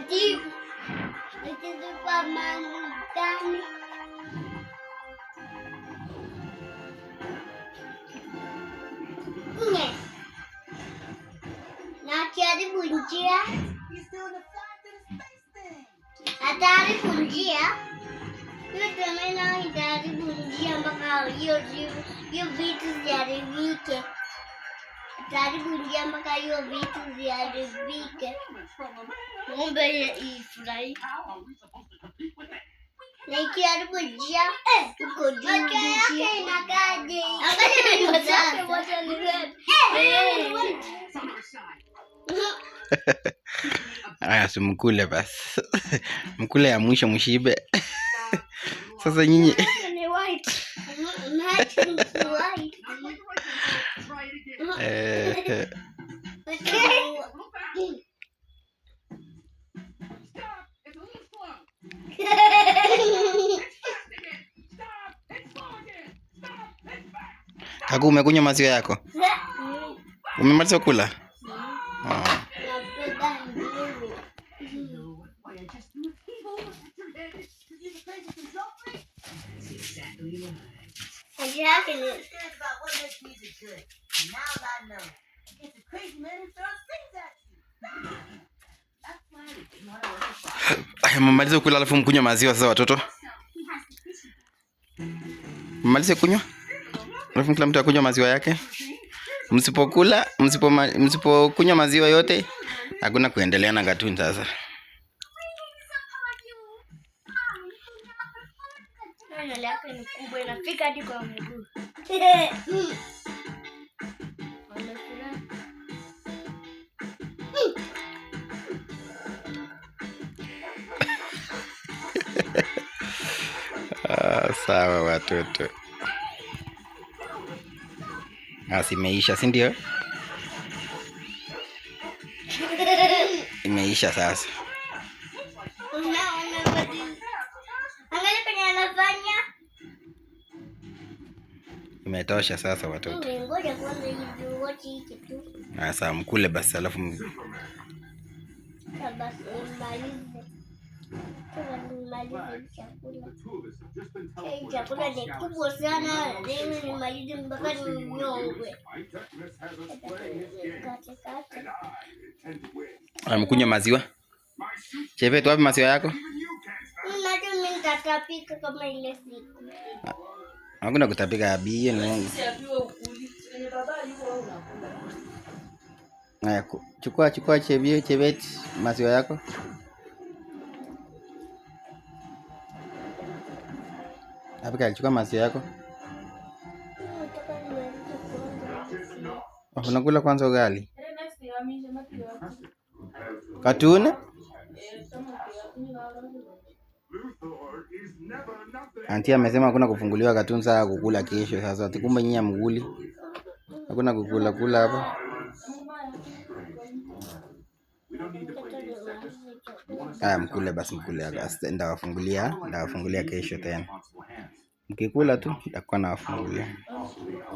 Iti pamandan. Nye. Nakari bunjia. Atari bunjia. Yo também não idade bunjia bakal yo vitu dari wike. Atari bunjia bakal yo vitu dari wike. Ngombe ifurahi. Nakari bunjia. Uko bunjia. Nakadi. Aya, simkule basi. Mkule ya mwisho mshibe. Sasa nyinyi Kaku, umekunywa maziwa yako? Umemaliza kula? Aya, mmalize kula alafu mkunywa maziwa sasa watoto. Mmalize kunywa. Alafu kila mtu akunywa maziwa yake. Msipokunywa maziwa yote, hakuna kuendelea na cartoon sasa. Yake ni kubwa inafika hadi kwa miguu. Sawa watoto. Imeisha, si ndio? Imeisha sasa. Imetosha sasa watoto. Ngoja kwanza hivi wote hiki tu. Sasa mkule basi alafu basi malize chakula. Chakula ni kubwa sana. Leo nimalize mpaka ninyongwe. Mkunywa maziwa? Chebe, wapi maziwa yako? Najua mimi nitatapika kama ile siku. Hakuna kutapika abi ni. Haya, chukua Chebet maziwa yako. Apika, chukua maziwa yako. Unakula kwanza ugali. Cartoon? Auntie amesema hakuna kufunguliwa cartoon saa kukula kesho. Sasa atikumbe nyinyi mguli. Hakuna kula hapa. Mkule basi mkule. Ndawafungulia kesho tena. Mkikula tu nitakuwa nawafungulia.